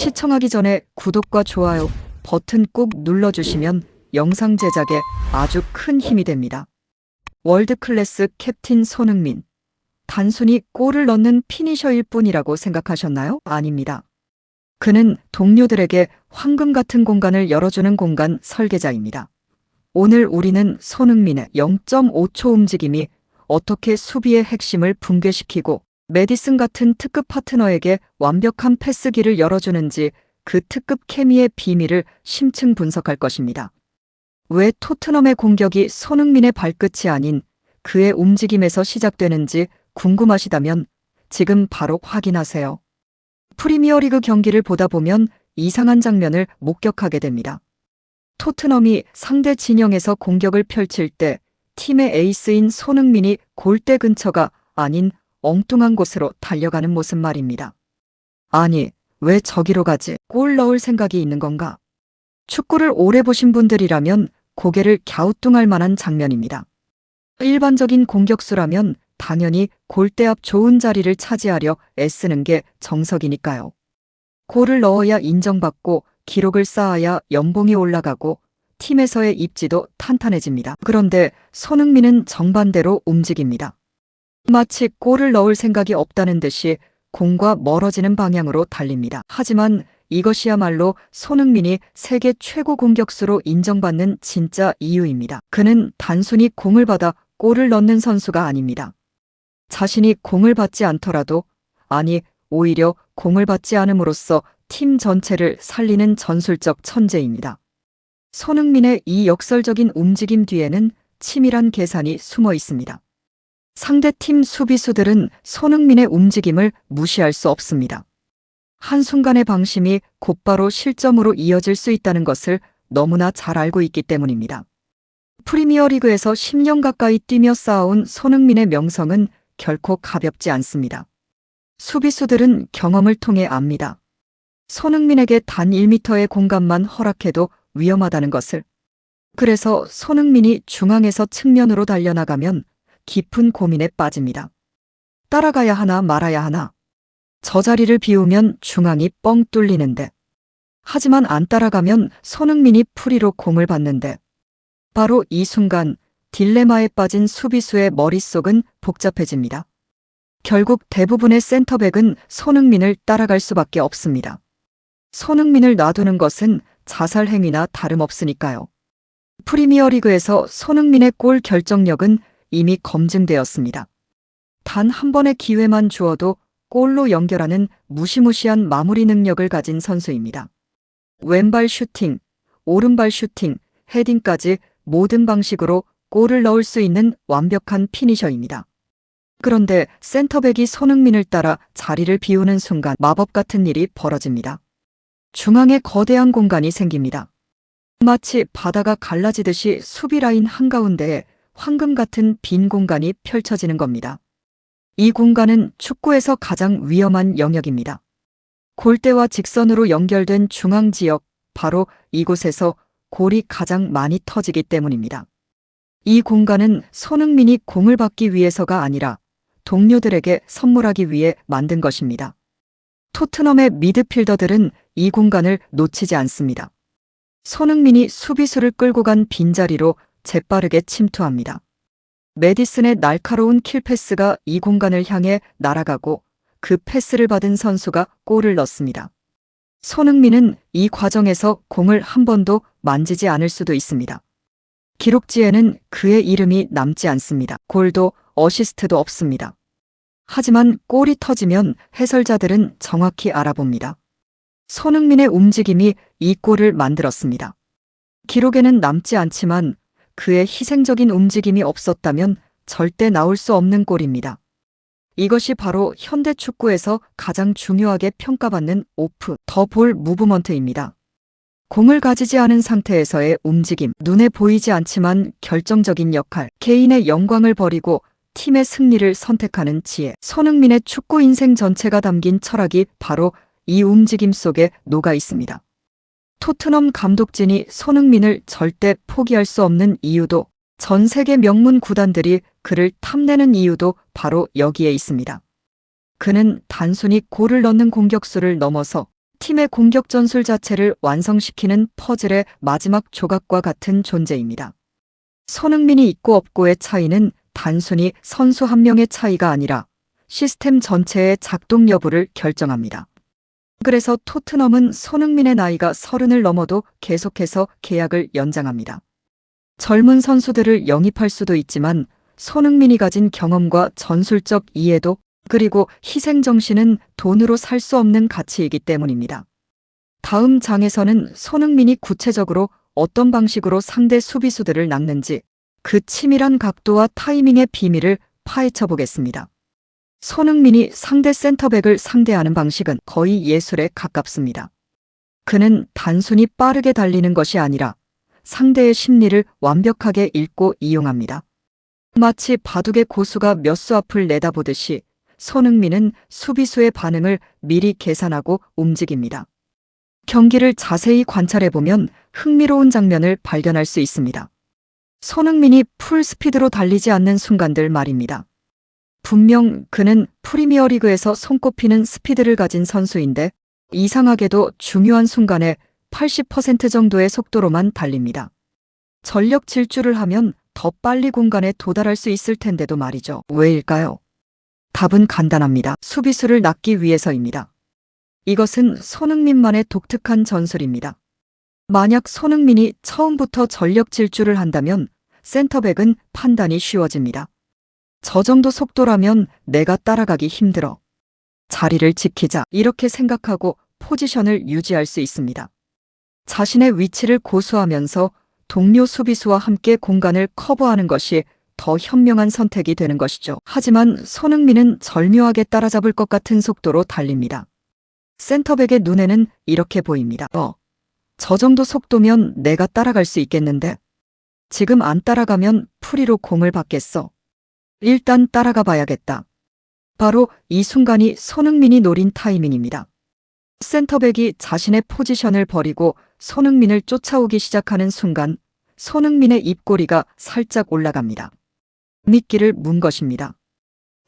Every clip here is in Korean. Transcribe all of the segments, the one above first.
시청하기 전에 구독과 좋아요 버튼 꾹 눌러주시면 영상 제작에 아주 큰 힘이 됩니다. 월드클래스 캡틴 손흥민. 단순히 골을 넣는 피니셔일 뿐이라고 생각하셨나요? 아닙니다. 그는 동료들에게 황금 같은 공간을 열어주는 공간 설계자입니다. 오늘 우리는 손흥민의 0.5초 움직임이 어떻게 수비의 핵심을 붕괴시키고 메디슨 같은 특급 파트너에게 완벽한 패스기를 열어주는지 그 특급 케미의 비밀을 심층 분석할 것입니다. 왜 토트넘의 공격이 손흥민의 발끝이 아닌 그의 움직임에서 시작되는지 궁금하시다면 지금 바로 확인하세요. 프리미어리그 경기를 보다 보면 이상한 장면을 목격하게 됩니다. 토트넘이 상대 진영에서 공격을 펼칠 때 팀의 에이스인 손흥민이 골대 근처가 아닌 엉뚱한 곳으로 달려가는 모습 말입니다. 아니, 왜 저기로 가지? 골 넣을 생각이 있는 건가? 축구를 오래 보신 분들이라면 고개를 갸우뚱할 만한 장면입니다. 일반적인 공격수라면 당연히 골대 앞 좋은 자리를 차지하려 애쓰는 게 정석이니까요. 골을 넣어야 인정받고 기록을 쌓아야 연봉이 올라가고 팀에서의 입지도 탄탄해집니다. 그런데 손흥민은 정반대로 움직입니다. 마치 골을 넣을 생각이 없다는 듯이 공과 멀어지는 방향으로 달립니다. 하지만 이것이야말로 손흥민이 세계 최고 공격수로 인정받는 진짜 이유입니다. 그는 단순히 공을 받아 골을 넣는 선수가 아닙니다. 자신이 공을 받지 않더라도, 아니 오히려 공을 받지 않음으로써 팀 전체를 살리는 전술적 천재입니다. 손흥민의 이 역설적인 움직임 뒤에는 치밀한 계산이 숨어 있습니다. 상대팀 수비수들은 손흥민의 움직임을 무시할 수 없습니다. 한순간의 방심이 곧바로 실점으로 이어질 수 있다는 것을 너무나 잘 알고 있기 때문입니다. 프리미어리그에서 10년 가까이 뛰며 쌓아온 손흥민의 명성은 결코 가볍지 않습니다. 수비수들은 경험을 통해 압니다. 손흥민에게 단 1m의 공간만 허락해도 위험하다는 것을. 그래서 손흥민이 중앙에서 측면으로 달려나가면 깊은 고민에 빠집니다. 따라가야 하나 말아야 하나. 저 자리를 비우면 중앙이 뻥 뚫리는데. 하지만 안 따라가면 손흥민이 프리로 공을 받는데. 바로 이 순간 딜레마에 빠진 수비수의 머릿속은 복잡해집니다. 결국 대부분의 센터백은 손흥민을 따라갈 수밖에 없습니다. 손흥민을 놔두는 것은 자살 행위나 다름없으니까요. 프리미어리그에서 손흥민의 골 결정력은 이미 검증되었습니다. 단 한 번의 기회만 주어도 골로 연결하는 무시무시한 마무리 능력을 가진 선수입니다. 왼발 슈팅, 오른발 슈팅, 헤딩까지 모든 방식으로 골을 넣을 수 있는 완벽한 피니셔입니다. 그런데 센터백이 손흥민을 따라 자리를 비우는 순간 마법 같은 일이 벌어집니다. 중앙에 거대한 공간이 생깁니다. 마치 바다가 갈라지듯이 수비 라인 한가운데에 황금 같은 빈 공간이 펼쳐지는 겁니다. 이 공간은 축구에서 가장 위험한 영역입니다. 골대와 직선으로 연결된 중앙 지역, 바로 이곳에서 골이 가장 많이 터지기 때문입니다. 이 공간은 손흥민이 공을 받기 위해서가 아니라 동료들에게 선물하기 위해 만든 것입니다. 토트넘의 미드필더들은 이 공간을 놓치지 않습니다. 손흥민이 수비수를 끌고 간 빈자리로 재빠르게 침투합니다. 메디슨의 날카로운 킬패스가 이 공간을 향해 날아가고 그 패스를 받은 선수가 골을 넣습니다. 손흥민은 이 과정에서 공을 한 번도 만지지 않을 수도 있습니다. 기록지에는 그의 이름이 남지 않습니다. 골도 어시스트도 없습니다. 하지만 골이 터지면 해설자들은 정확히 알아봅니다. 손흥민의 움직임이 이 골을 만들었습니다. 기록에는 남지 않지만 그의 희생적인 움직임이 없었다면 절대 나올 수 없는 골입니다. 이것이 바로 현대 축구에서 가장 중요하게 평가받는 오프, 더 볼 무브먼트입니다. 공을 가지지 않은 상태에서의 움직임, 눈에 보이지 않지만 결정적인 역할, 개인의 영광을 버리고 팀의 승리를 선택하는 지혜. 손흥민의 축구 인생 전체가 담긴 철학이 바로 이 움직임 속에 녹아 있습니다. 토트넘 감독진이 손흥민을 절대 포기할 수 없는 이유도, 전 세계 명문 구단들이 그를 탐내는 이유도 바로 여기에 있습니다. 그는 단순히 골을 넣는 공격수를 넘어서 팀의 공격 전술 자체를 완성시키는 퍼즐의 마지막 조각과 같은 존재입니다. 손흥민이 있고 없고의 차이는 단순히 선수 한 명의 차이가 아니라 시스템 전체의 작동 여부를 결정합니다. 그래서 토트넘은 손흥민의 나이가 30을 넘어도 계속해서 계약을 연장합니다. 젊은 선수들을 영입할 수도 있지만 손흥민이 가진 경험과 전술적 이해도 그리고 희생정신은 돈으로 살 수 없는 가치이기 때문입니다. 다음 장에서는 손흥민이 구체적으로 어떤 방식으로 상대 수비수들을 낚는지 그 치밀한 각도와 타이밍의 비밀을 파헤쳐 보겠습니다. 손흥민이 상대 센터백을 상대하는 방식은 거의 예술에 가깝습니다. 그는 단순히 빠르게 달리는 것이 아니라 상대의 심리를 완벽하게 읽고 이용합니다. 마치 바둑의 고수가 몇 수 앞을 내다보듯이 손흥민은 수비수의 반응을 미리 계산하고 움직입니다. 경기를 자세히 관찰해보면 흥미로운 장면을 발견할 수 있습니다. 손흥민이 풀 스피드로 달리지 않는 순간들 말입니다. 분명 그는 프리미어리그에서 손꼽히는 스피드를 가진 선수인데 이상하게도 중요한 순간에 80% 정도의 속도로만 달립니다. 전력 질주를 하면 더 빨리 공간에 도달할 수 있을 텐데도 말이죠. 왜일까요? 답은 간단합니다. 수비수를 낚기 위해서입니다. 이것은 손흥민만의 독특한 전술입니다. 만약 손흥민이 처음부터 전력 질주를 한다면 센터백은 판단이 쉬워집니다. 저 정도 속도라면 내가 따라가기 힘들어. 자리를 지키자. 이렇게 생각하고 포지션을 유지할 수 있습니다. 자신의 위치를 고수하면서 동료 수비수와 함께 공간을 커버하는 것이 더 현명한 선택이 되는 것이죠. 하지만 손흥민은 절묘하게 따라잡을 것 같은 속도로 달립니다. 센터백의 눈에는 이렇게 보입니다. 저 정도 속도면 내가 따라갈 수 있겠는데? 지금 안 따라가면 프리로 공을 받겠어. 일단 따라가 봐야겠다. 바로 이 순간이 손흥민이 노린 타이밍입니다. 센터백이 자신의 포지션을 버리고 손흥민을 쫓아오기 시작하는 순간 손흥민의 입꼬리가 살짝 올라갑니다. 미끼를 문 것입니다.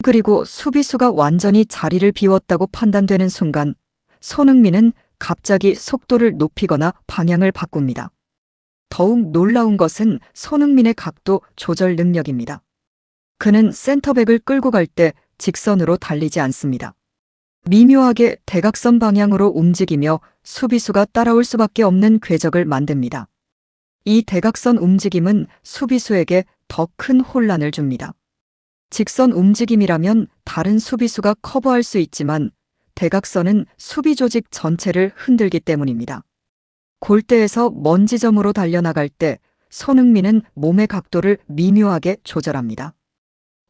그리고 수비수가 완전히 자리를 비웠다고 판단되는 순간 손흥민은 갑자기 속도를 높이거나 방향을 바꿉니다. 더욱 놀라운 것은 손흥민의 각도 조절 능력입니다. 그는 센터백을 끌고 갈 때 직선으로 달리지 않습니다. 미묘하게 대각선 방향으로 움직이며 수비수가 따라올 수밖에 없는 궤적을 만듭니다. 이 대각선 움직임은 수비수에게 더 큰 혼란을 줍니다. 직선 움직임이라면 다른 수비수가 커버할 수 있지만 대각선은 수비 조직 전체를 흔들기 때문입니다. 골대에서 먼 지점으로 달려나갈 때 손흥민은 몸의 각도를 미묘하게 조절합니다.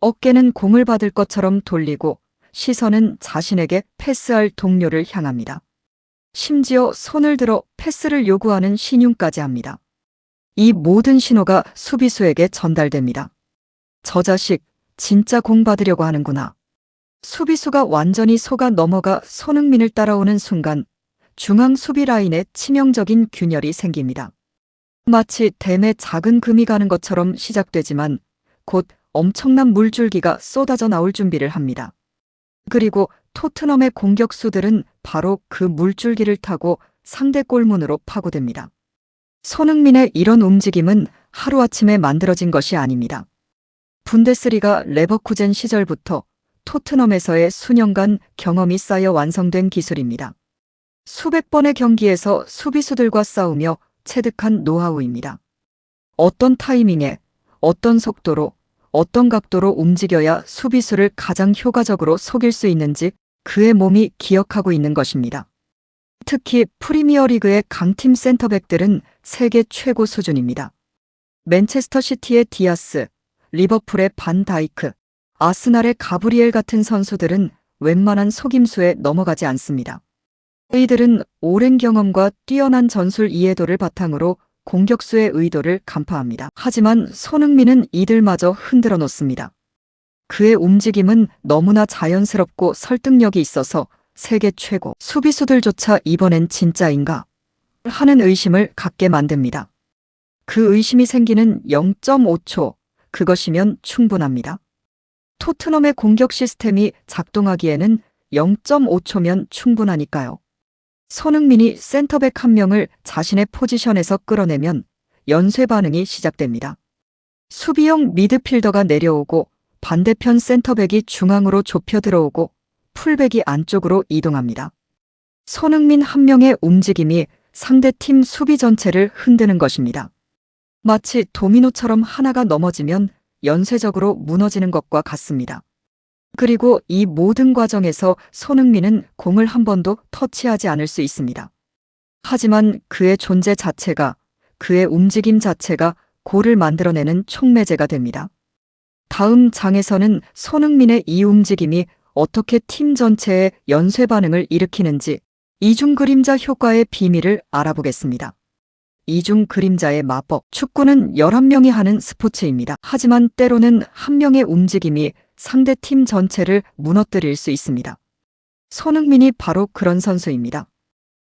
어깨는 공을 받을 것처럼 돌리고 시선은 자신에게 패스할 동료를 향합니다. 심지어 손을 들어 패스를 요구하는 신용까지 합니다. 이 모든 신호가 수비수에게 전달됩니다. 저 자식 진짜 공 받으려고 하는구나. 수비수가 완전히 속아 넘어가 손흥민을 따라오는 순간 중앙 수비 라인에 치명적인 균열이 생깁니다. 마치 댐에 작은 금이 가는 것처럼 시작되지만 곧 엄청난 물줄기가 쏟아져 나올 준비를 합니다. 그리고 토트넘의 공격수들은 바로 그 물줄기를 타고 상대 골문으로 파고듭니다. 손흥민의 이런 움직임은 하루아침에 만들어진 것이 아닙니다. 분데스리가 레버쿠젠 시절부터 토트넘에서의 수년간 경험이 쌓여 완성된 기술입니다. 수백 번의 경기에서 수비수들과 싸우며 체득한 노하우입니다. 어떤 타이밍에, 어떤 속도로, 어떤 각도로 움직여야 수비수를 가장 효과적으로 속일 수 있는지 그의 몸이 기억하고 있는 것입니다. 특히 프리미어리그의 강팀 센터백들은 세계 최고 수준입니다. 맨체스터 시티의 디아스, 리버풀의 반 다이크, 아스날의 가브리엘 같은 선수들은 웬만한 속임수에 넘어가지 않습니다. 이들은 오랜 경험과 뛰어난 전술 이해도를 바탕으로 공격수의 의도를 간파합니다. 하지만 손흥민은 이들마저 흔들어 놓습니다. 그의 움직임은 너무나 자연스럽고 설득력이 있어서 세계 최고 수비수들조차 이번엔 진짜인가 하는 의심을 갖게 만듭니다. 그 의심이 생기는 0.5초, 그것이면 충분합니다. 토트넘의 공격 시스템이 작동하기에는 0.5초면 충분하니까요. 손흥민이 센터백 한 명을 자신의 포지션에서 끌어내면 연쇄 반응이 시작됩니다. 수비형 미드필더가 내려오고 반대편 센터백이 중앙으로 좁혀 들어오고 풀백이 안쪽으로 이동합니다. 손흥민 한 명의 움직임이 상대팀 수비 전체를 흔드는 것입니다. 마치 도미노처럼 하나가 넘어지면 연쇄적으로 무너지는 것과 같습니다. 그리고 이 모든 과정에서 손흥민은 공을 한 번도 터치하지 않을 수 있습니다. 하지만 그의 존재 자체가, 그의 움직임 자체가 골을 만들어내는 촉매제가 됩니다. 다음 장에서는 손흥민의 이 움직임이 어떻게 팀 전체의 연쇄 반응을 일으키는지 이중 그림자 효과의 비밀을 알아보겠습니다. 이중 그림자의 마법. 축구는 11명이 하는 스포츠입니다. 하지만 때로는 한 명의 움직임이 상대팀 전체를 무너뜨릴 수 있습니다. 손흥민이 바로 그런 선수입니다.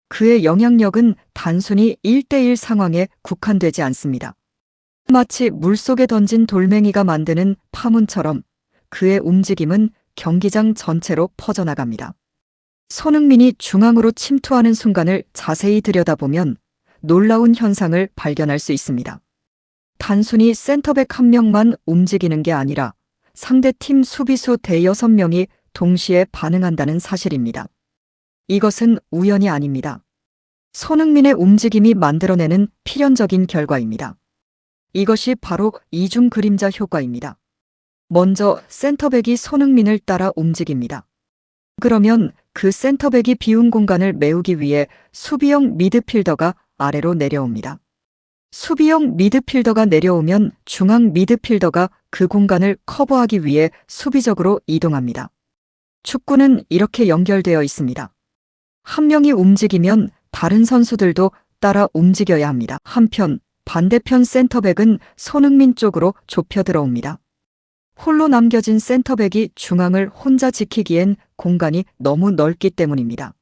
그의 영향력은 단순히 1대1 상황에 국한되지 않습니다. 마치 물속에 던진 돌멩이가 만드는 파문처럼 그의 움직임은 경기장 전체로 퍼져나갑니다. 손흥민이 중앙으로 침투하는 순간을 자세히 들여다보면 놀라운 현상을 발견할 수 있습니다. 단순히 센터백 한 명만 움직이는 게 아니라 상대팀 수비수 대여섯 명이 동시에 반응한다는 사실입니다. 이것은 우연이 아닙니다. 손흥민의 움직임이 만들어내는 필연적인 결과입니다. 이것이 바로 이중 그림자 효과입니다. 먼저 센터백이 손흥민을 따라 움직입니다. 그러면 그 센터백이 비운 공간을 메우기 위해 수비형 미드필더가 아래로 내려옵니다. 수비형 미드필더가 내려오면 중앙 미드필더가 그 공간을 커버하기 위해 수비적으로 이동합니다. 축구는 이렇게 연결되어 있습니다. 한 명이 움직이면 다른 선수들도 따라 움직여야 합니다. 한편 반대편 센터백은 손흥민 쪽으로 좁혀 들어옵니다. 홀로 남겨진 센터백이 중앙을 혼자 지키기엔 공간이 너무 넓기 때문입니다.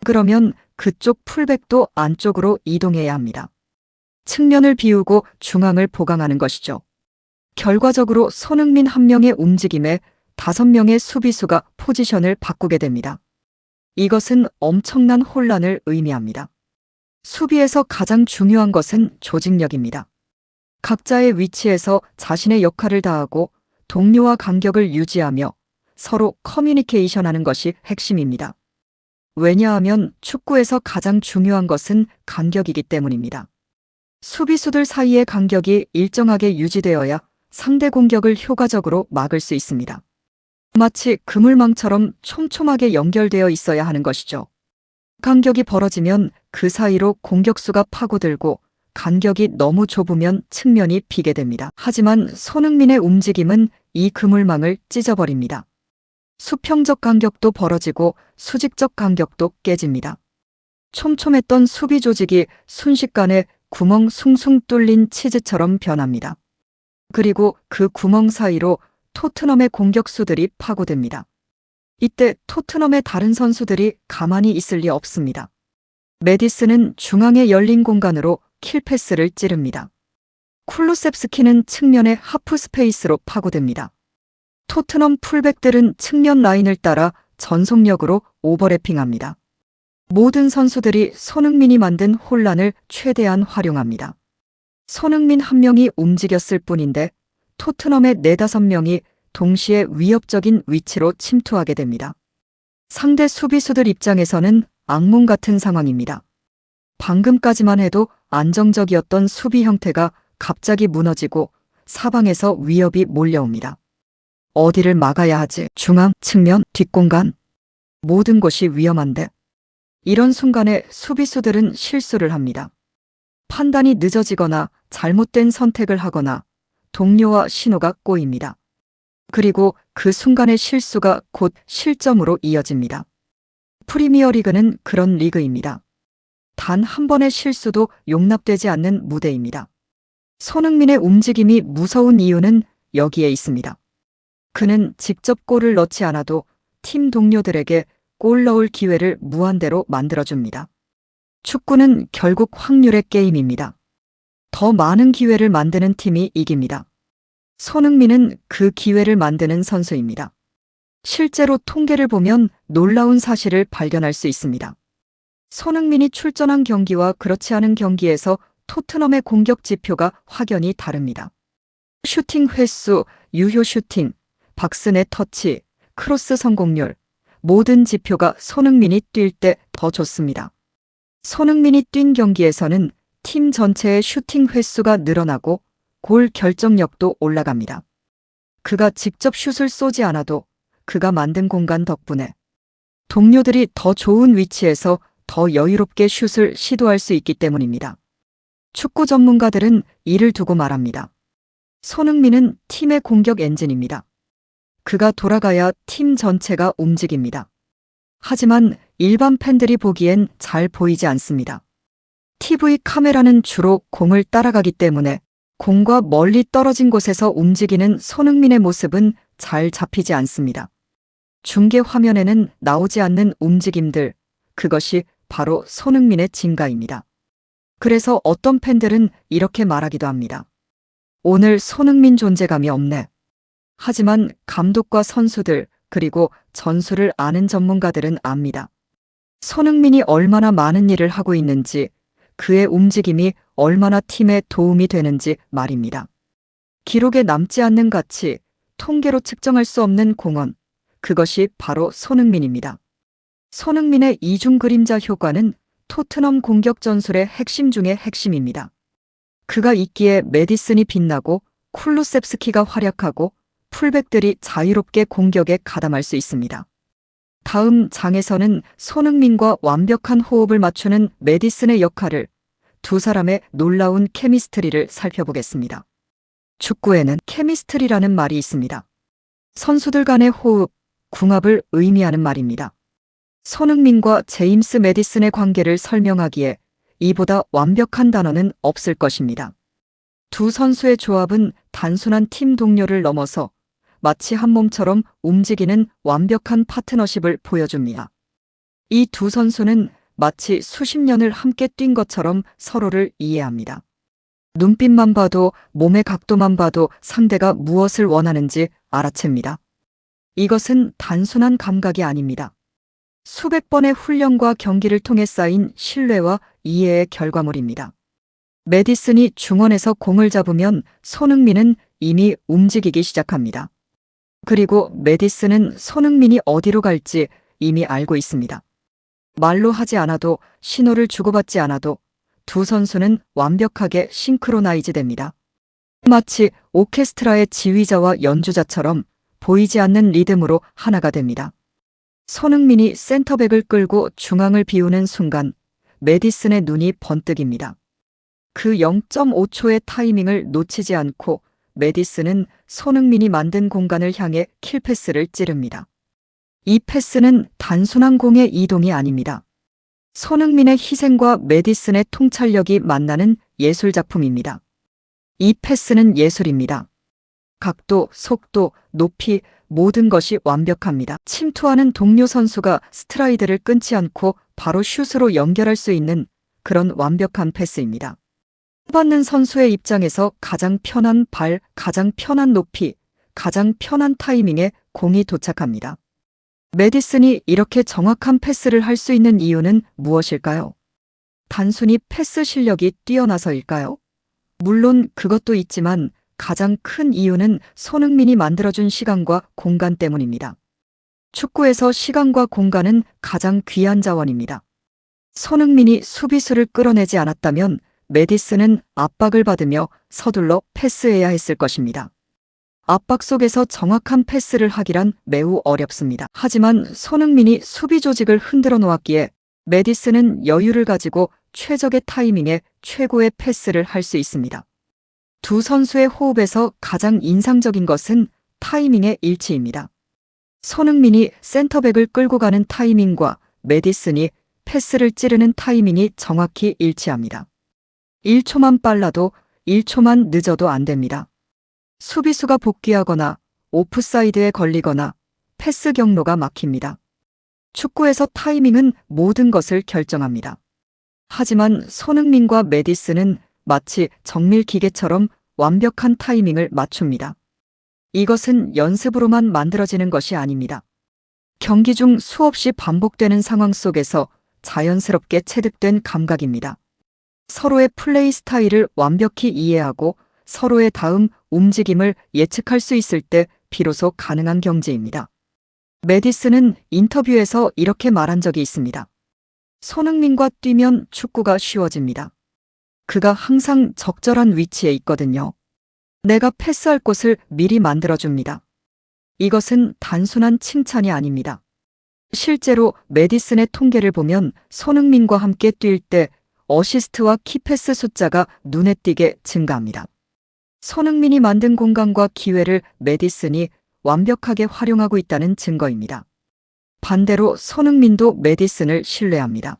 그러면 그쪽 풀백도 안쪽으로 이동해야 합니다. 측면을 비우고 중앙을 보강하는 것이죠. 결과적으로 손흥민 한 명의 움직임에 5명의 수비수가 포지션을 바꾸게 됩니다. 이것은 엄청난 혼란을 의미합니다. 수비에서 가장 중요한 것은 조직력입니다. 각자의 위치에서 자신의 역할을 다하고 동료와 간격을 유지하며 서로 커뮤니케이션하는 것이 핵심입니다. 왜냐하면 축구에서 가장 중요한 것은 간격이기 때문입니다. 수비수들 사이의 간격이 일정하게 유지되어야 상대 공격을 효과적으로 막을 수 있습니다. 마치 그물망처럼 촘촘하게 연결되어 있어야 하는 것이죠. 간격이 벌어지면 그 사이로 공격수가 파고들고 간격이 너무 좁으면 측면이 비게 됩니다. 하지만 손흥민의 움직임은 이 그물망을 찢어버립니다. 수평적 간격도 벌어지고 수직적 간격도 깨집니다. 촘촘했던 수비 조직이 순식간에 구멍 숭숭 뚫린 치즈처럼 변합니다. 그리고 그 구멍 사이로 토트넘의 공격수들이 파고듭니다. 이때 토트넘의 다른 선수들이 가만히 있을 리 없습니다. 메디슨은 중앙에 열린 공간으로 킬패스를 찌릅니다. 쿨루셉스키는 측면의 하프 스페이스로 파고듭니다. 토트넘 풀백들은 측면 라인을 따라 전속력으로 오버래핑합니다. 모든 선수들이 손흥민이 만든 혼란을 최대한 활용합니다. 손흥민 한 명이 움직였을 뿐인데 토트넘의 4-5명이 동시에 위협적인 위치로 침투하게 됩니다. 상대 수비수들 입장에서는 악몽 같은 상황입니다. 방금까지만 해도 안정적이었던 수비 형태가 갑자기 무너지고 사방에서 위협이 몰려옵니다. 어디를 막아야 하지? 중앙, 측면, 뒷공간. 모든 곳이 위험한데. 이런 순간에 수비수들은 실수를 합니다. 판단이 늦어지거나 잘못된 선택을 하거나 동료와 신호가 꼬입니다. 그리고 그 순간의 실수가 곧 실점으로 이어집니다. 프리미어리그는 그런 리그입니다. 단 한 번의 실수도 용납되지 않는 무대입니다. 손흥민의 움직임이 무서운 이유는 여기에 있습니다. 그는 직접 골을 넣지 않아도 팀 동료들에게 골 넣을 기회를 무한대로 만들어줍니다. 축구는 결국 확률의 게임입니다. 더 많은 기회를 만드는 팀이 이깁니다. 손흥민은 그 기회를 만드는 선수입니다. 실제로 통계를 보면 놀라운 사실을 발견할 수 있습니다. 손흥민이 출전한 경기와 그렇지 않은 경기에서 토트넘의 공격 지표가 확연히 다릅니다. 슈팅 횟수, 유효 슈팅, 박스넷 터치, 크로스 성공률, 모든 지표가 손흥민이 뛸 때 더 좋습니다. 손흥민이 뛴 경기에서는 팀 전체의 슈팅 횟수가 늘어나고 골 결정력도 올라갑니다. 그가 직접 슛을 쏘지 않아도 그가 만든 공간 덕분에 동료들이 더 좋은 위치에서 더 여유롭게 슛을 시도할 수 있기 때문입니다. 축구 전문가들은 이를 두고 말합니다. 손흥민은 팀의 공격 엔진입니다. 그가 돌아가야 팀 전체가 움직입니다. 하지만 일반 팬들이 보기엔 잘 보이지 않습니다. TV 카메라는 주로 공을 따라가기 때문에 공과 멀리 떨어진 곳에서 움직이는 손흥민의 모습은 잘 잡히지 않습니다. 중계 화면에는 나오지 않는 움직임들, 그것이 바로 손흥민의 진가입니다. 그래서 어떤 팬들은 이렇게 말하기도 합니다. 오늘 손흥민 존재감이 없네. 하지만 감독과 선수들 그리고 전술을 아는 전문가들은 압니다. 손흥민이 얼마나 많은 일을 하고 있는지, 그의 움직임이 얼마나 팀에 도움이 되는지 말입니다. 기록에 남지 않는 가치, 통계로 측정할 수 없는 공헌, 그것이 바로 손흥민입니다. 손흥민의 이중 그림자 효과는 토트넘 공격 전술의 핵심 중의 핵심입니다. 그가 있기에 메디슨이 빛나고 쿨루셉스키가 활약하고 풀백들이 자유롭게 공격에 가담할 수 있습니다. 다음 장에서는 손흥민과 완벽한 호흡을 맞추는 메디슨의 역할을, 두 사람의 놀라운 케미스트리를 살펴보겠습니다. 축구에는 케미스트리라는 말이 있습니다. 선수들 간의 호흡, 궁합을 의미하는 말입니다. 손흥민과 제임스 메디슨의 관계를 설명하기에 이보다 완벽한 단어는 없을 것입니다. 두 선수의 조합은 단순한 팀 동료를 넘어서 마치 한 몸처럼 움직이는 완벽한 파트너십을 보여줍니다. 이 두 선수는 마치 수십 년을 함께 뛴 것처럼 서로를 이해합니다. 눈빛만 봐도, 몸의 각도만 봐도 상대가 무엇을 원하는지 알아챕니다. 이것은 단순한 감각이 아닙니다. 수백 번의 훈련과 경기를 통해 쌓인 신뢰와 이해의 결과물입니다. 메디슨이 중원에서 공을 잡으면 손흥민은 이미 움직이기 시작합니다. 그리고 메디슨은 손흥민이 어디로 갈지 이미 알고 있습니다. 말로 하지 않아도, 신호를 주고받지 않아도 두 선수는 완벽하게 싱크로나이즈 됩니다. 마치 오케스트라의 지휘자와 연주자처럼 보이지 않는 리듬으로 하나가 됩니다. 손흥민이 센터백을 끌고 중앙을 비우는 순간 메디슨의 눈이 번뜩입니다. 그 0.5초의 타이밍을 놓치지 않고 메디슨은 손흥민이 만든 공간을 향해 킬패스를 찌릅니다. 이 패스는 단순한 공의 이동이 아닙니다. 손흥민의 희생과 메디슨의 통찰력이 만나는 예술작품입니다. 이 패스는 예술입니다. 각도, 속도, 높이, 모든 것이 완벽합니다. 침투하는 동료 선수가 스트라이드를 끊지 않고 바로 슛으로 연결할 수 있는 그런 완벽한 패스입니다. 받는 선수의 입장에서 가장 편한 발, 가장 편한 높이, 가장 편한 타이밍에 공이 도착합니다. 메디슨이 이렇게 정확한 패스를 할 수 있는 이유는 무엇일까요? 단순히 패스 실력이 뛰어나서일까요? 물론 그것도 있지만 가장 큰 이유는 손흥민이 만들어준 시간과 공간 때문입니다. 축구에서 시간과 공간은 가장 귀한 자원입니다. 손흥민이 수비수를 끌어내지 않았다면 메디슨은 압박을 받으며 서둘러 패스해야 했을 것입니다. 압박 속에서 정확한 패스를 하기란 매우 어렵습니다. 하지만 손흥민이 수비 조직을 흔들어 놓았기에 메디슨은 여유를 가지고 최적의 타이밍에 최고의 패스를 할 수 있습니다. 두 선수의 호흡에서 가장 인상적인 것은 타이밍의 일치입니다. 손흥민이 센터백을 끌고 가는 타이밍과 메디슨이 패스를 찌르는 타이밍이 정확히 일치합니다. 1초만 빨라도 1초만 늦어도 안 됩니다. 수비수가 복귀하거나 오프사이드에 걸리거나 패스 경로가 막힙니다. 축구에서 타이밍은 모든 것을 결정합니다. 하지만 손흥민과 메디슨은 마치 정밀 기계처럼 완벽한 타이밍을 맞춥니다. 이것은 연습으로만 만들어지는 것이 아닙니다. 경기 중 수없이 반복되는 상황 속에서 자연스럽게 체득된 감각입니다. 서로의 플레이 스타일을 완벽히 이해하고 서로의 다음 움직임을 예측할 수 있을 때 비로소 가능한 경지입니다. 메디슨은 인터뷰에서 이렇게 말한 적이 있습니다. 손흥민과 뛰면 축구가 쉬워집니다. 그가 항상 적절한 위치에 있거든요. 내가 패스할 곳을 미리 만들어줍니다. 이것은 단순한 칭찬이 아닙니다. 실제로 메디슨의 통계를 보면 손흥민과 함께 뛸 때 어시스트와 키패스 숫자가 눈에 띄게 증가합니다. 손흥민이 만든 공간과 기회를 메디슨이 완벽하게 활용하고 있다는 증거입니다. 반대로 손흥민도 메디슨을 신뢰합니다.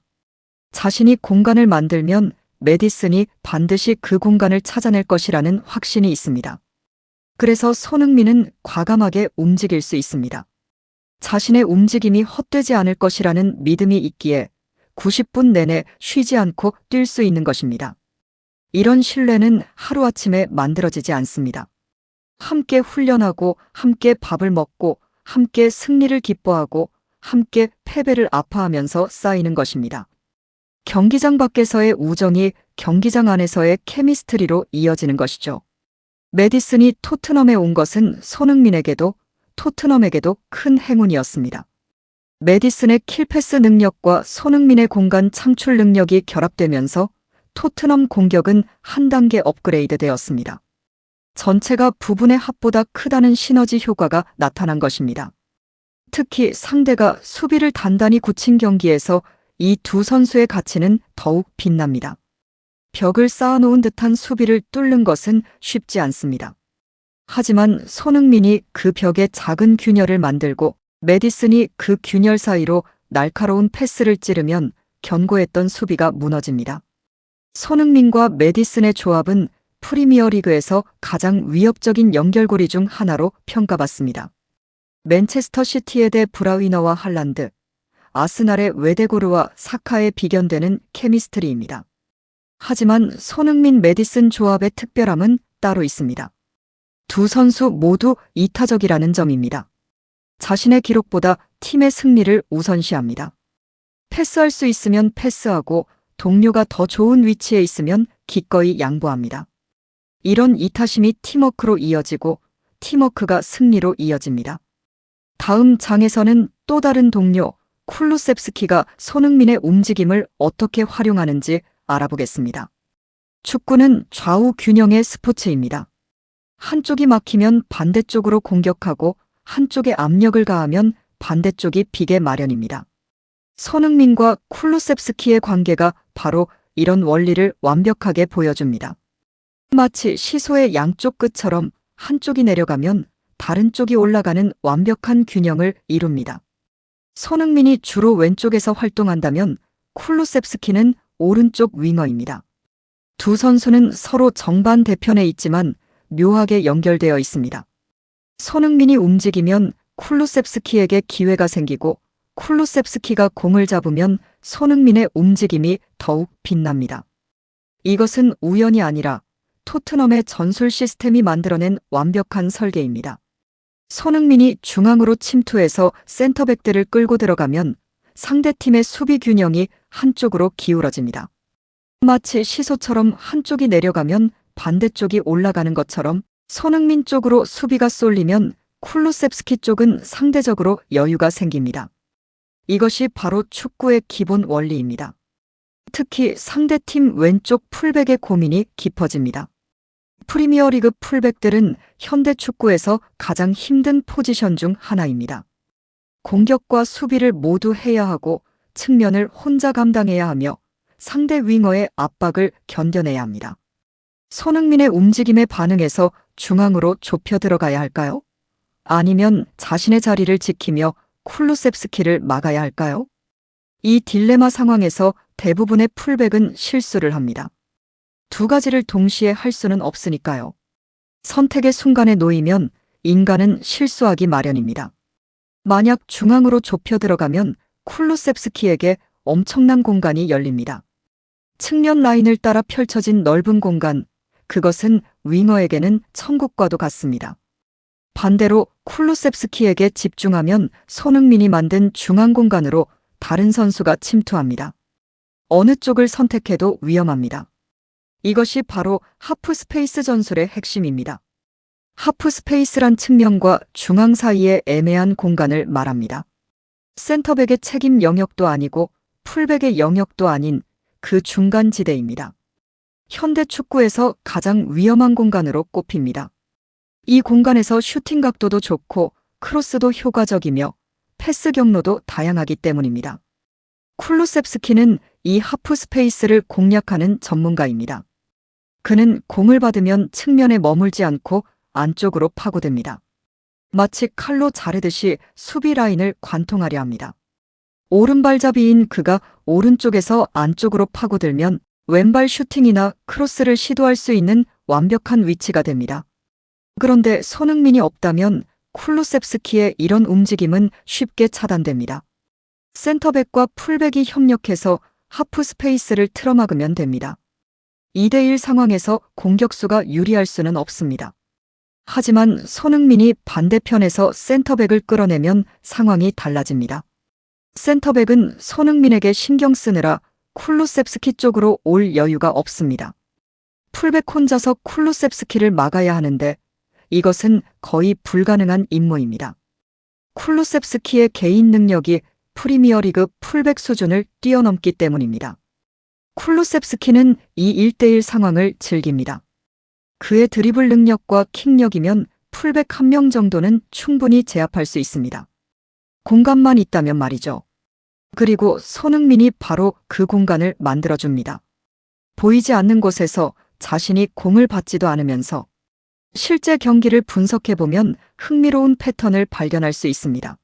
자신이 공간을 만들면 메디슨이 반드시 그 공간을 찾아낼 것이라는 확신이 있습니다. 그래서 손흥민은 과감하게 움직일 수 있습니다. 자신의 움직임이 헛되지 않을 것이라는 믿음이 있기에 90분 내내 쉬지 않고 뛸 수 있는 것입니다. 이런 신뢰는 하루아침에 만들어지지 않습니다. 함께 훈련하고, 함께 밥을 먹고, 함께 승리를 기뻐하고, 함께 패배를 아파하면서 쌓이는 것입니다. 경기장 밖에서의 우정이 경기장 안에서의 케미스트리로 이어지는 것이죠. 메디슨이 토트넘에 온 것은 손흥민에게도 토트넘에게도 큰 행운이었습니다. 메디슨의 킬패스 능력과 손흥민의 공간 창출 능력이 결합되면서 토트넘 공격은 한 단계 업그레이드 되었습니다. 전체가 부분의 합보다 크다는 시너지 효과가 나타난 것입니다. 특히 상대가 수비를 단단히 굳힌 경기에서 이 두 선수의 가치는 더욱 빛납니다. 벽을 쌓아놓은 듯한 수비를 뚫는 것은 쉽지 않습니다. 하지만 손흥민이 그 벽에 작은 균열을 만들고 메디슨이 그 균열 사이로 날카로운 패스를 찌르면 견고했던 수비가 무너집니다. 손흥민과 메디슨의 조합은 프리미어리그에서 가장 위협적인 연결고리 중 하나로 평가받습니다. 맨체스터 시티의 데 브라위너와 할란드, 아스날의 웨데고르와 사카에 비견되는 케미스트리입니다. 하지만 손흥민 메디슨 조합의 특별함은 따로 있습니다. 두 선수 모두 이타적이라는 점입니다. 자신의 기록보다 팀의 승리를 우선시합니다. 패스할 수 있으면 패스하고 동료가 더 좋은 위치에 있으면 기꺼이 양보합니다. 이런 이타심이 팀워크로 이어지고 팀워크가 승리로 이어집니다. 다음 장에서는 또 다른 동료 쿨루셉스키가 손흥민의 움직임을 어떻게 활용하는지 알아보겠습니다. 축구는 좌우 균형의 스포츠입니다. 한쪽이 막히면 반대쪽으로 공격하고 한쪽에 압력을 가하면 반대쪽이 비게 마련입니다. 손흥민과 쿨루셉스키의 관계가 바로 이런 원리를 완벽하게 보여줍니다. 마치 시소의 양쪽 끝처럼 한쪽이 내려가면 다른 쪽이 올라가는 완벽한 균형을 이룹니다. 손흥민이 주로 왼쪽에서 활동한다면 쿨루셉스키는 오른쪽 윙어입니다. 두 선수는 서로 정반대편에 있지만 묘하게 연결되어 있습니다. 손흥민이 움직이면 쿨루셉스키에게 기회가 생기고 쿨루셉스키가 공을 잡으면 손흥민의 움직임이 더욱 빛납니다. 이것은 우연이 아니라 토트넘의 전술 시스템이 만들어낸 완벽한 설계입니다. 손흥민이 중앙으로 침투해서 센터백들을 끌고 들어가면 상대팀의 수비 균형이 한쪽으로 기울어집니다. 마치 시소처럼 한쪽이 내려가면 반대쪽이 올라가는 것처럼 손흥민 쪽으로 수비가 쏠리면 쿨루셉스키 쪽은 상대적으로 여유가 생깁니다. 이것이 바로 축구의 기본 원리입니다. 특히 상대팀 왼쪽 풀백의 고민이 깊어집니다. 프리미어리그 풀백들은 현대 축구에서 가장 힘든 포지션 중 하나입니다. 공격과 수비를 모두 해야 하고 측면을 혼자 감당해야 하며 상대 윙어의 압박을 견뎌내야 합니다. 손흥민의 움직임에 반응해서 중앙으로 좁혀 들어가야 할까요? 아니면 자신의 자리를 지키며 쿨루셉스키를 막아야 할까요? 이 딜레마 상황에서 대부분의 풀백은 실수를 합니다. 두 가지를 동시에 할 수는 없으니까요. 선택의 순간에 놓이면 인간은 실수하기 마련입니다. 만약 중앙으로 좁혀 들어가면 쿨루셉스키에게 엄청난 공간이 열립니다. 측면 라인을 따라 펼쳐진 넓은 공간, 그것은 윙어에게는 천국과도 같습니다. 반대로 쿨루셉스키에게 집중하면 손흥민이 만든 중앙 공간으로 다른 선수가 침투합니다. 어느 쪽을 선택해도 위험합니다. 이것이 바로 하프 스페이스 전술의 핵심입니다. 하프 스페이스란 측면과 중앙 사이의 애매한 공간을 말합니다. 센터백의 책임 영역도 아니고 풀백의 영역도 아닌 그 중간 지대입니다. 현대 축구에서 가장 위험한 공간으로 꼽힙니다. 이 공간에서 슈팅 각도도 좋고 크로스도 효과적이며 패스 경로도 다양하기 때문입니다. 쿨루셉스키는 이 하프 스페이스를 공략하는 전문가입니다. 그는 공을 받으면 측면에 머물지 않고 안쪽으로 파고듭니다. 마치 칼로 자르듯이 수비 라인을 관통하려 합니다. 오른발잡이인 그가 오른쪽에서 안쪽으로 파고들면 왼발 슈팅이나 크로스를 시도할 수 있는 완벽한 위치가 됩니다. 그런데 손흥민이 없다면 쿨루셉스키의 이런 움직임은 쉽게 차단됩니다. 센터백과 풀백이 협력해서 하프 스페이스를 틀어막으면 됩니다. 2대1 상황에서 공격수가 유리할 수는 없습니다. 하지만 손흥민이 반대편에서 센터백을 끌어내면 상황이 달라집니다. 센터백은 손흥민에게 신경 쓰느라 쿨루셉스키 쪽으로 올 여유가 없습니다. 풀백 혼자서 쿨루셉스키를 막아야 하는데 이것은 거의 불가능한 임무입니다. 쿨루셉스키의 개인 능력이 프리미어리그 풀백 수준을 뛰어넘기 때문입니다. 쿨루셉스키는 이 1대1 상황을 즐깁니다. 그의 드리블 능력과 킥력이면 풀백 1명 정도는 충분히 제압할 수 있습니다. 공간만 있다면 말이죠. 그리고 손흥민이 바로 그 공간을 만들어줍니다. 보이지 않는 곳에서 자신이 공을 받지도 않으면서 실제 경기를 분석해보면 흥미로운 패턴을 발견할 수 있습니다.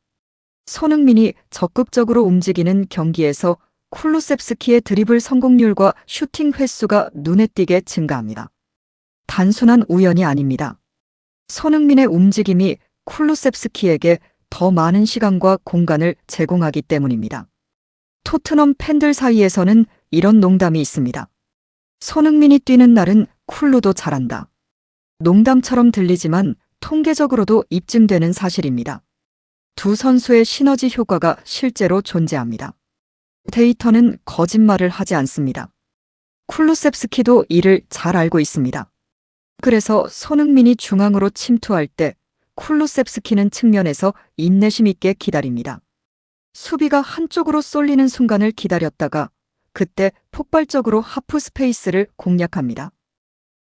손흥민이 적극적으로 움직이는 경기에서 쿨루셉스키의 드리블 성공률과 슈팅 횟수가 눈에 띄게 증가합니다. 단순한 우연이 아닙니다. 손흥민의 움직임이 쿨루셉스키에게 더 많은 시간과 공간을 제공하기 때문입니다. 토트넘 팬들 사이에서는 이런 농담이 있습니다. 손흥민이 뛰는 날은 쿨루도 잘한다. 농담처럼 들리지만 통계적으로도 입증되는 사실입니다. 두 선수의 시너지 효과가 실제로 존재합니다. 데이터는 거짓말을 하지 않습니다. 쿨루셉스키도 이를 잘 알고 있습니다. 그래서 손흥민이 중앙으로 침투할 때 쿨루셉스키는 측면에서 인내심 있게 기다립니다. 수비가 한쪽으로 쏠리는 순간을 기다렸다가 그때 폭발적으로 하프 스페이스를 공략합니다.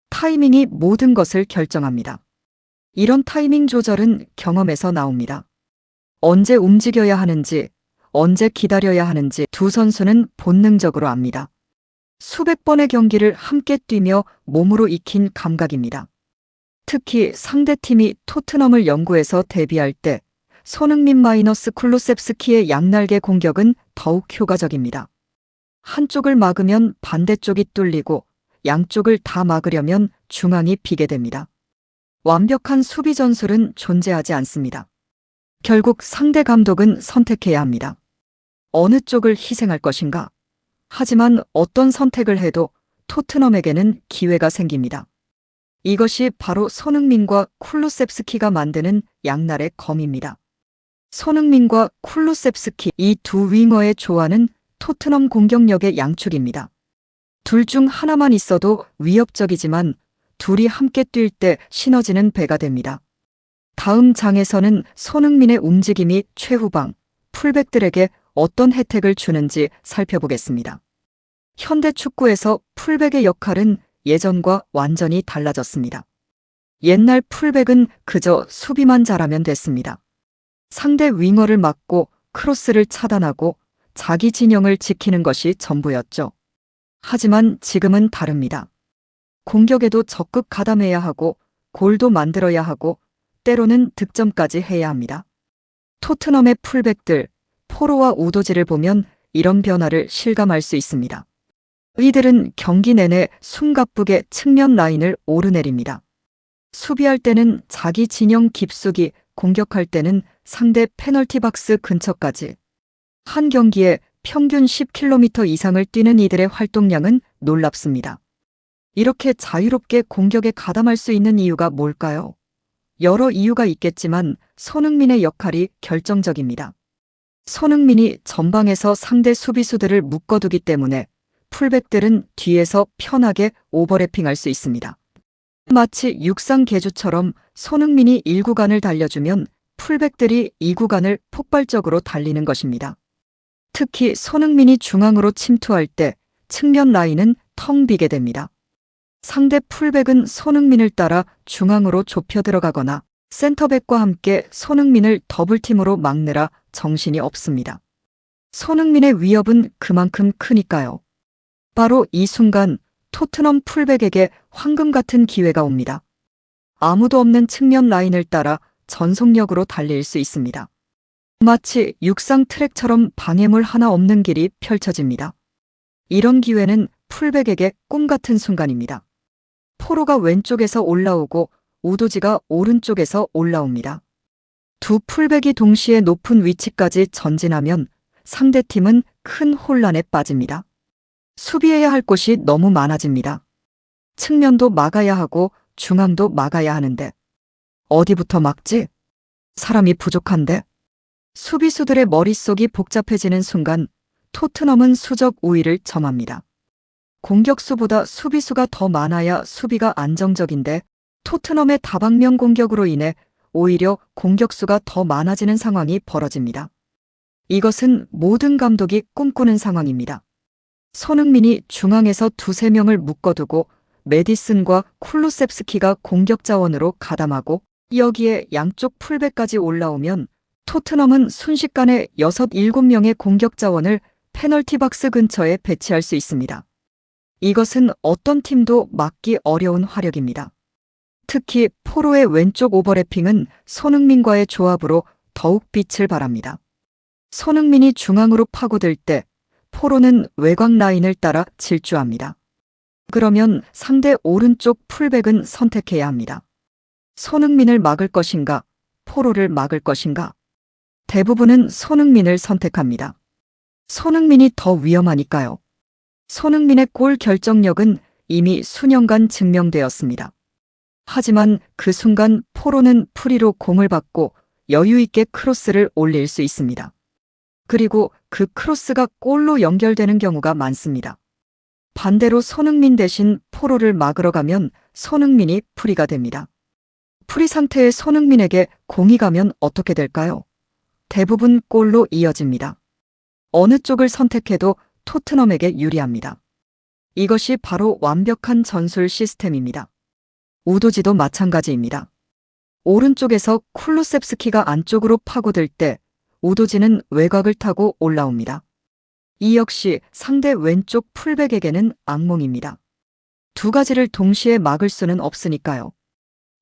타이밍이 모든 것을 결정합니다. 이런 타이밍 조절은 경험에서 나옵니다. 언제 움직여야 하는지, 언제 기다려야 하는지 두 선수는 본능적으로 압니다. 수백 번의 경기를 함께 뛰며 몸으로 익힌 감각입니다. 특히 상대팀이 토트넘을 연구해서 대비할 때 손흥민 마이너스 쿨루셉스키의 양날개 공격은 더욱 효과적입니다. 한쪽을 막으면 반대쪽이 뚫리고 양쪽을 다 막으려면 중앙이 비게 됩니다. 완벽한 수비 전술은 존재하지 않습니다. 결국 상대 감독은 선택해야 합니다. 어느 쪽을 희생할 것인가? 하지만 어떤 선택을 해도 토트넘에게는 기회가 생깁니다. 이것이 바로 손흥민과 쿨루셉스키가 만드는 양날의 검입니다. 손흥민과 쿨루셉스키 이 두 윙어의 조화는 토트넘 공격력의 양축입니다. 둘 중 하나만 있어도 위협적이지만 둘이 함께 뛸 때 시너지는 배가 됩니다. 다음 장에서는 손흥민의 움직임이 최후방, 풀백들에게 어떤 혜택을 주는지 살펴보겠습니다. 현대 축구에서 풀백의 역할은 예전과 완전히 달라졌습니다. 옛날 풀백은 그저 수비만 잘하면 됐습니다. 상대 윙어를 막고 크로스를 차단하고 자기 진영을 지키는 것이 전부였죠. 하지만 지금은 다릅니다. 공격에도 적극 가담해야 하고 골도 만들어야 하고 때로는 득점까지 해야 합니다. 토트넘의 풀백들, 포로와 우도지를 보면 이런 변화를 실감할 수 있습니다. 이들은 경기 내내 숨가쁘게 측면 라인을 오르내립니다. 수비할 때는 자기 진영 깊숙이, 공격할 때는 상대 페널티 박스 근처까지. 한 경기에 평균 10km 이상을 뛰는 이들의 활동량은 놀랍습니다. 이렇게 자유롭게 공격에 가담할 수 있는 이유가 뭘까요? 여러 이유가 있겠지만 손흥민의 역할이 결정적입니다. 손흥민이 전방에서 상대 수비수들을 묶어두기 때문에 풀백들은 뒤에서 편하게 오버래핑할 수 있습니다. 마치 육상 계주처럼 손흥민이 1구간을 달려주면 풀백들이 2구간을 폭발적으로 달리는 것입니다. 특히 손흥민이 중앙으로 침투할 때 측면 라인은 텅 비게 됩니다. 상대 풀백은 손흥민을 따라 중앙으로 좁혀 들어가거나 센터백과 함께 손흥민을 더블팀으로 막느라 정신이 없습니다. 손흥민의 위협은 그만큼 크니까요. 바로 이 순간 토트넘 풀백에게 황금 같은 기회가 옵니다. 아무도 없는 측면 라인을 따라 전속력으로 달릴 수 있습니다. 마치 육상 트랙처럼 방해물 하나 없는 길이 펼쳐집니다. 이런 기회는 풀백에게 꿈 같은 순간입니다. 포로가 왼쪽에서 올라오고 우도지가 오른쪽에서 올라옵니다. 두 풀백이 동시에 높은 위치까지 전진하면 상대팀은 큰 혼란에 빠집니다. 수비해야 할 곳이 너무 많아집니다. 측면도 막아야 하고 중앙도 막아야 하는데 어디부터 막지? 사람이 부족한데? 수비수들의 머릿속이 복잡해지는 순간 토트넘은 수적 우위를 점합니다. 공격수보다 수비수가 더 많아야 수비가 안정적인데 토트넘의 다방면 공격으로 인해 오히려 공격수가 더 많아지는 상황이 벌어집니다. 이것은 모든 감독이 꿈꾸는 상황입니다. 손흥민이 중앙에서 두세 명을 묶어두고 메디슨과 쿨루셉스키가 공격 자원으로 가담하고 여기에 양쪽 풀백까지 올라오면 토트넘은 순식간에 6, 7명의 공격 자원을 페널티 박스 근처에 배치할 수 있습니다. 이것은 어떤 팀도 막기 어려운 화력입니다. 특히 포로의 왼쪽 오버래핑은 손흥민과의 조합으로 더욱 빛을 발합니다. 손흥민이 중앙으로 파고들 때 포로는 외곽 라인을 따라 질주합니다. 그러면 상대 오른쪽 풀백은 선택해야 합니다. 손흥민을 막을 것인가, 포로를 막을 것인가? 대부분은 손흥민을 선택합니다. 손흥민이 더 위험하니까요. 손흥민의 골 결정력은 이미 수년간 증명되었습니다. 하지만 그 순간 포로는 프리로 공을 받고 여유 있게 크로스를 올릴 수 있습니다. 그리고 그 크로스가 골로 연결되는 경우가 많습니다. 반대로 손흥민 대신 포로를 막으러 가면 손흥민이 프리가 됩니다. 프리 상태의 손흥민에게 공이 가면 어떻게 될까요? 대부분 골로 이어집니다. 어느 쪽을 선택해도 토트넘에게 유리합니다. 이것이 바로 완벽한 전술 시스템입니다. 우도지도 마찬가지입니다. 오른쪽에서 쿨루셉스키가 안쪽으로 파고들 때 우도지는 외곽을 타고 올라옵니다. 이 역시 상대 왼쪽 풀백에게는 악몽입니다. 두 가지를 동시에 막을 수는 없으니까요.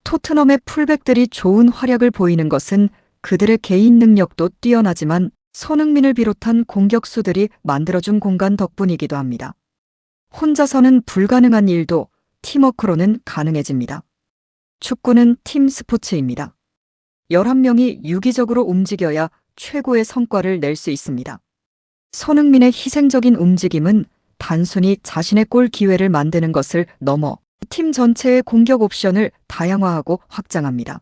토트넘의 풀백들이 좋은 활약을 보이는 것은 그들의 개인 능력도 뛰어나지만 손흥민을 비롯한 공격수들이 만들어준 공간 덕분이기도 합니다. 혼자서는 불가능한 일도 팀워크로는 가능해집니다. 축구는 팀 스포츠입니다. 11명이 유기적으로 움직여야 최고의 성과를 낼 수 있습니다. 손흥민의 희생적인 움직임은 단순히 자신의 골 기회를 만드는 것을 넘어 팀 전체의 공격 옵션을 다양화하고 확장합니다.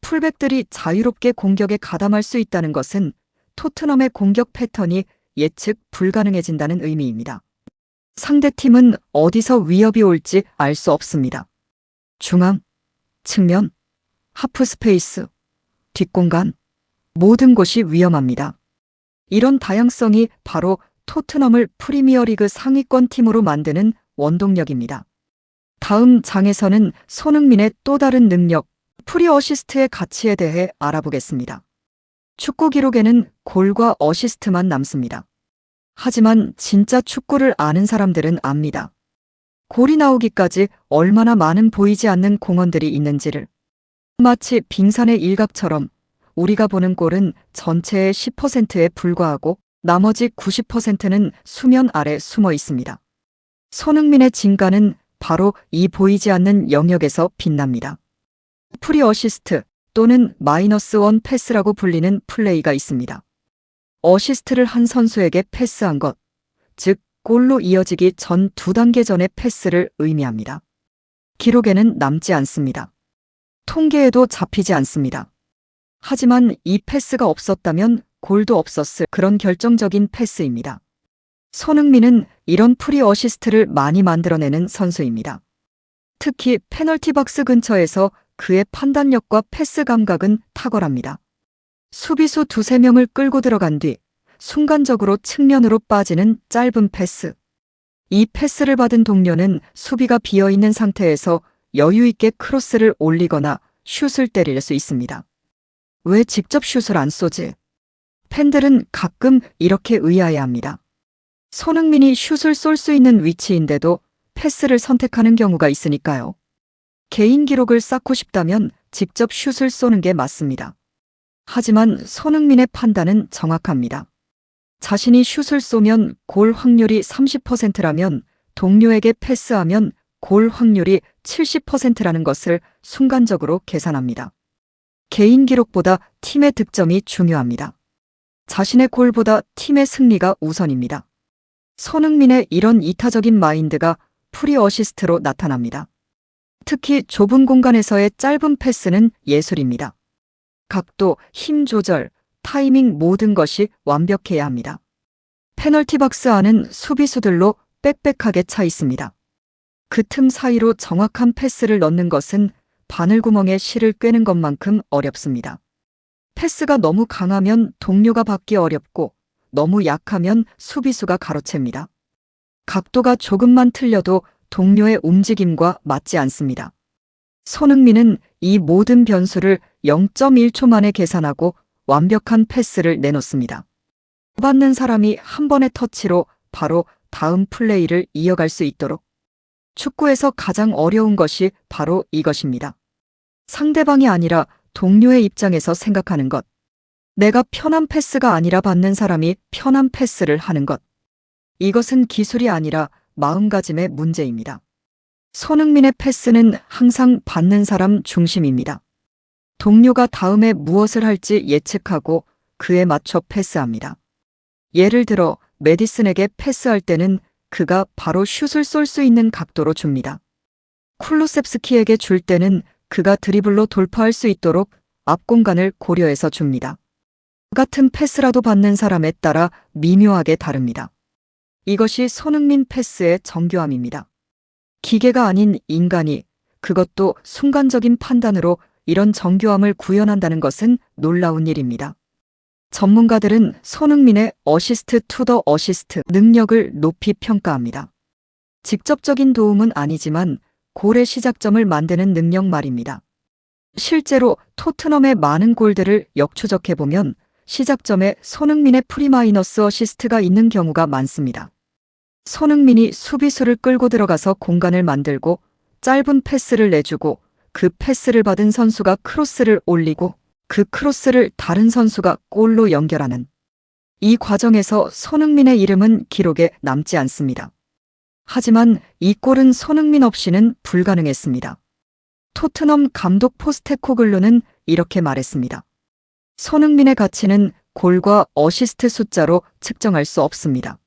풀백들이 자유롭게 공격에 가담할 수 있다는 것은 토트넘의 공격 패턴이 예측 불가능해진다는 의미입니다. 상대팀은 어디서 위협이 올지 알 수 없습니다. 중앙, 측면, 하프 스페이스, 뒷공간, 모든 곳이 위험합니다. 이런 다양성이 바로 토트넘을 프리미어리그 상위권 팀으로 만드는 원동력입니다. 다음 장에서는 손흥민의 또 다른 능력, 프리 어시스트의 가치에 대해 알아보겠습니다. 축구 기록에는 골과 어시스트만 남습니다. 하지만 진짜 축구를 아는 사람들은 압니다. 골이 나오기까지 얼마나 많은 보이지 않는 공헌들이 있는지를. 마치 빙산의 일각처럼 우리가 보는 골은 전체의 10%에 불과하고 나머지 90%는 수면 아래 숨어 있습니다. 손흥민의 진가는 바로 이 보이지 않는 영역에서 빛납니다. 프리 어시스트 또는 -1 패스라고 불리는 플레이가 있습니다. 어시스트를 한 선수에게 패스한 것, 즉 골로 이어지기 전 2단계 전의 패스를 의미합니다. 기록에는 남지 않습니다. 통계에도 잡히지 않습니다. 하지만 이 패스가 없었다면 골도 없었을 그런 결정적인 패스입니다. 손흥민은 이런 프리 어시스트를 많이 만들어내는 선수입니다. 특히 페널티 박스 근처에서 그의 판단력과 패스 감각은 탁월합니다. 수비수 두세 명을 끌고 들어간 뒤 순간적으로 측면으로 빠지는 짧은 패스. 이 패스를 받은 동료는 수비가 비어있는 상태에서 여유 있게 크로스를 올리거나 슛을 때릴 수 있습니다. 왜 직접 슛을 안 쏘지? 팬들은 가끔 이렇게 의아해합니다. 손흥민이 슛을 쏠 수 있는 위치인데도 패스를 선택하는 경우가 있으니까요. 개인 기록을 쌓고 싶다면 직접 슛을 쏘는 게 맞습니다. 하지만 손흥민의 판단은 정확합니다. 자신이 슛을 쏘면 골 확률이 30%라면 동료에게 패스하면 골 확률이 70%라는 것을 순간적으로 계산합니다. 개인 기록보다 팀의 득점이 중요합니다. 자신의 골보다 팀의 승리가 우선입니다. 손흥민의 이런 이타적인 마인드가 프리 어시스트로 나타납니다. 특히 좁은 공간에서의 짧은 패스는 예술입니다. 각도, 힘 조절, 타이밍 모든 것이 완벽해야 합니다. 페널티 박스 안은 수비수들로 빽빽하게 차 있습니다. 그 틈 사이로 정확한 패스를 넣는 것은 바늘구멍에 실을 꿰는 것만큼 어렵습니다. 패스가 너무 강하면 동료가 받기 어렵고 너무 약하면 수비수가 가로챕니다. 각도가 조금만 틀려도 동료의 움직임과 맞지 않습니다. 손흥민은 이 모든 변수를 0.1초 만에 계산하고 완벽한 패스를 내놓습니다. 받는 사람이 한 번의 터치로 바로 다음 플레이를 이어갈 수 있도록. 축구에서 가장 어려운 것이 바로 이것입니다. 상대방이 아니라 동료의 입장에서 생각하는 것. 내가 편한 패스가 아니라 받는 사람이 편한 패스를 하는 것. 이것은 기술이 아니라 마음가짐의 문제입니다. 손흥민의 패스는 항상 받는 사람 중심입니다. 동료가 다음에 무엇을 할지 예측하고 그에 맞춰 패스합니다. 예를 들어 메디슨에게 패스할 때는 그가 바로 슛을 쏠 수 있는 각도로 줍니다. 쿨루셉스키에게 줄 때는 그가 드리블로 돌파할 수 있도록 앞 공간을 고려해서 줍니다. 같은 패스라도 받는 사람에 따라 미묘하게 다릅니다. 이것이 손흥민 패스의 정교함입니다. 기계가 아닌 인간이, 그것도 순간적인 판단으로 이런 정교함을 구현한다는 것은 놀라운 일입니다. 전문가들은 손흥민의 어시스트 투 더 어시스트 능력을 높이 평가합니다. 직접적인 도움은 아니지만 골의 시작점을 만드는 능력 말입니다. 실제로 토트넘의 많은 골들을 역추적해보면 시작점에 손흥민의 프리마이너스 어시스트가 있는 경우가 많습니다. 손흥민이 수비수를 끌고 들어가서 공간을 만들고 짧은 패스를 내주고 그 패스를 받은 선수가 크로스를 올리고 그 크로스를 다른 선수가 골로 연결하는 이 과정에서 손흥민의 이름은 기록에 남지 않습니다. 하지만 이 골은 손흥민 없이는 불가능했습니다. 토트넘 감독 포스테코글루는 이렇게 말했습니다. 손흥민의 가치는 골과 어시스트 숫자로 측정할 수 없습니다.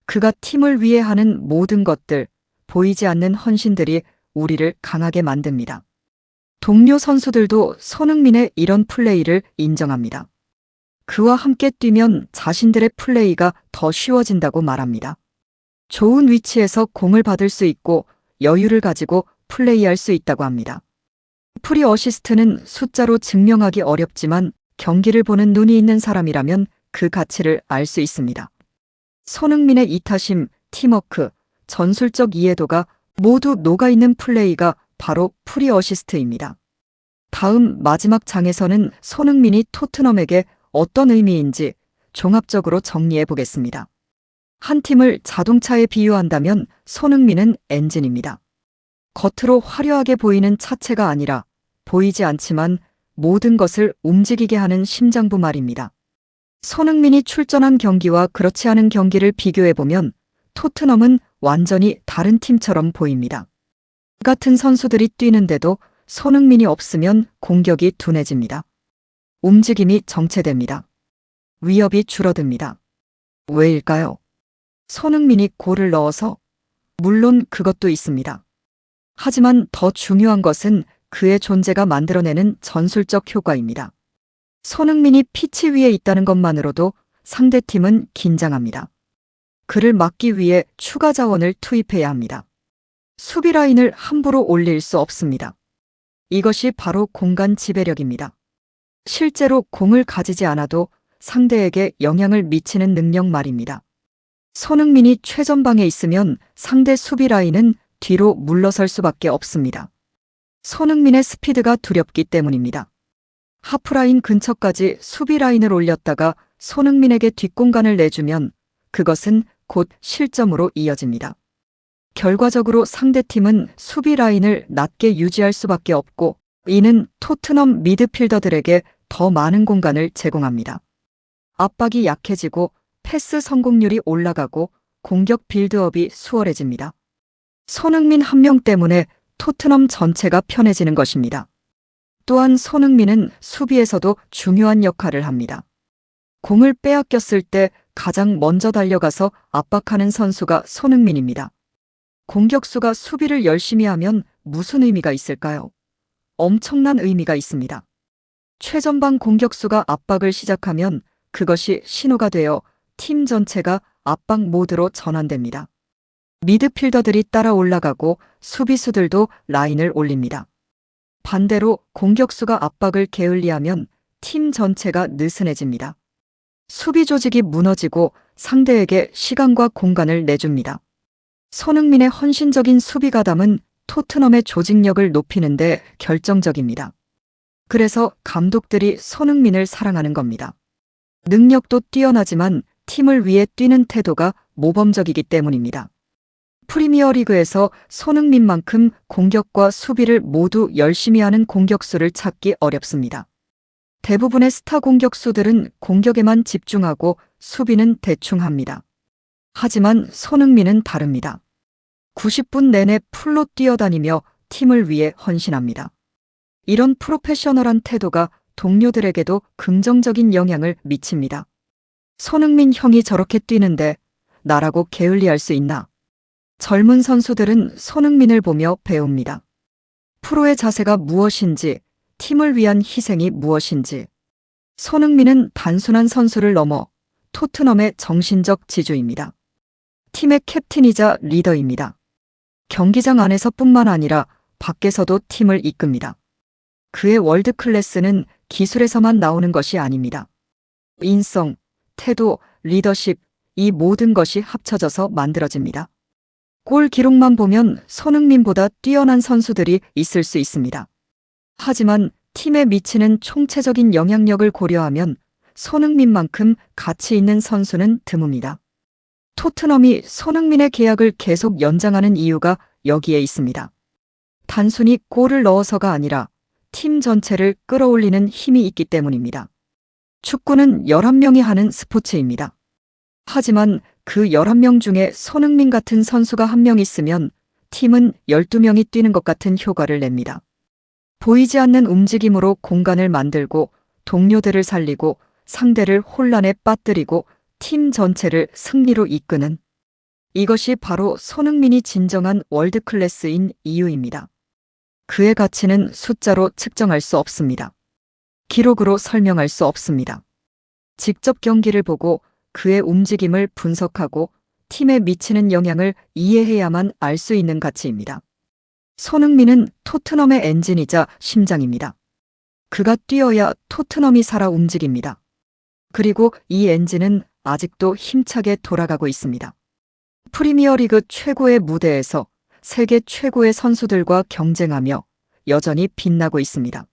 그가 팀을 위해 하는 모든 것들, 보이지 않는 헌신들이 우리를 강하게 만듭니다. 동료 선수들도 손흥민의 이런 플레이를 인정합니다. 그와 함께 뛰면 자신들의 플레이가 더 쉬워진다고 말합니다. 좋은 위치에서 공을 받을 수 있고 여유를 가지고 플레이할 수 있다고 합니다. 프리 어시스트는 숫자로 증명하기 어렵지만 경기를 보는 눈이 있는 사람이라면 그 가치를 알 수 있습니다. 손흥민의 이타심, 팀워크, 전술적 이해도가 모두 녹아있는 플레이가 바로 프리 어시스트입니다. 다음 마지막 장에서는 손흥민이 토트넘에게 어떤 의미인지 종합적으로 정리해 보겠습니다. 한 팀을 자동차에 비유한다면 손흥민은 엔진입니다. 겉으로 화려하게 보이는 차체가 아니라 보이지 않지만 모든 것을 움직이게 하는 심장부 말입니다. 손흥민이 출전한 경기와 그렇지 않은 경기를 비교해보면 토트넘은 완전히 다른 팀처럼 보입니다. 같은 선수들이 뛰는데도 손흥민이 없으면 공격이 둔해집니다. 움직임이 정체됩니다. 위협이 줄어듭니다. 왜일까요? 손흥민이 골을 넣어서? 물론 그것도 있습니다. 하지만 더 중요한 것은 그의 존재가 만들어내는 전술적 효과입니다. 손흥민이 피치 위에 있다는 것만으로도 상대팀은 긴장합니다. 그를 막기 위해 추가 자원을 투입해야 합니다. 수비 라인을 함부로 올릴 수 없습니다. 이것이 바로 공간 지배력입니다. 실제로 공을 가지지 않아도 상대에게 영향을 미치는 능력 말입니다. 손흥민이 최전방에 있으면 상대 수비 라인은 뒤로 물러설 수밖에 없습니다. 손흥민의 스피드가 두렵기 때문입니다. 하프라인 근처까지 수비 라인을 올렸다가 손흥민에게 뒷공간을 내주면 그것은 곧 실점으로 이어집니다. 결과적으로 상대팀은 수비 라인을 낮게 유지할 수밖에 없고 이는 토트넘 미드필더들에게 더 많은 공간을 제공합니다. 압박이 약해지고 패스 성공률이 올라가고 공격 빌드업이 수월해집니다. 손흥민 한 명 때문에 토트넘 전체가 편해지는 것입니다. 또한 손흥민은 수비에서도 중요한 역할을 합니다. 공을 빼앗겼을 때 가장 먼저 달려가서 압박하는 선수가 손흥민입니다. 공격수가 수비를 열심히 하면 무슨 의미가 있을까요? 엄청난 의미가 있습니다. 최전방 공격수가 압박을 시작하면 그것이 신호가 되어 팀 전체가 압박 모드로 전환됩니다. 미드필더들이 따라 올라가고 수비수들도 라인을 올립니다. 반대로 공격수가 압박을 게을리하면 팀 전체가 느슨해집니다. 수비 조직이 무너지고 상대에게 시간과 공간을 내줍니다. 손흥민의 헌신적인 수비 가담은 토트넘의 조직력을 높이는데 결정적입니다. 그래서 감독들이 손흥민을 사랑하는 겁니다. 능력도 뛰어나지만 팀을 위해 뛰는 태도가 모범적이기 때문입니다. 프리미어리그에서 손흥민만큼 공격과 수비를 모두 열심히 하는 공격수를 찾기 어렵습니다. 대부분의 스타 공격수들은 공격에만 집중하고 수비는 대충 합니다. 하지만 손흥민은 다릅니다. 90분 내내 풀로 뛰어다니며 팀을 위해 헌신합니다. 이런 프로페셔널한 태도가 동료들에게도 긍정적인 영향을 미칩니다. 손흥민 형이 저렇게 뛰는데 나라고 게을리할 수 있나? 젊은 선수들은 손흥민을 보며 배웁니다. 프로의 자세가 무엇인지, 팀을 위한 희생이 무엇인지. 손흥민은 단순한 선수를 넘어 토트넘의 정신적 지주입니다. 팀의 캡틴이자 리더입니다. 경기장 안에서뿐만 아니라 밖에서도 팀을 이끕니다. 그의 월드클래스는 기술에서만 나오는 것이 아닙니다. 인성, 태도, 리더십, 이 모든 것이 합쳐져서 만들어집니다. 골 기록만 보면 손흥민보다 뛰어난 선수들이 있을 수 있습니다. 하지만 팀에 미치는 총체적인 영향력을 고려하면 손흥민만큼 가치 있는 선수는 드뭅니다. 토트넘이 손흥민의 계약을 계속 연장하는 이유가 여기에 있습니다. 단순히 골을 넣어서가 아니라 팀 전체를 끌어올리는 힘이 있기 때문입니다. 축구는 11명이 하는 스포츠입니다. 하지만 그 11명 중에 손흥민 같은 선수가 한 명 있으면 팀은 12명이 뛰는 것 같은 효과를 냅니다. 보이지 않는 움직임으로 공간을 만들고 동료들을 살리고 상대를 혼란에 빠뜨리고 팀 전체를 승리로 이끄는, 이것이 바로 손흥민이 진정한 월드클래스인 이유입니다. 그의 가치는 숫자로 측정할 수 없습니다. 기록으로 설명할 수 없습니다. 직접 경기를 보고 그의 움직임을 분석하고 팀에 미치는 영향을 이해해야만 알 수 있는 가치입니다. 손흥민은 토트넘의 엔진이자 심장입니다. 그가 뛰어야 토트넘이 살아 움직입니다. 그리고 이 엔진은 아직도 힘차게 돌아가고 있습니다. 프리미어리그 최고의 무대에서 세계 최고의 선수들과 경쟁하며 여전히 빛나고 있습니다.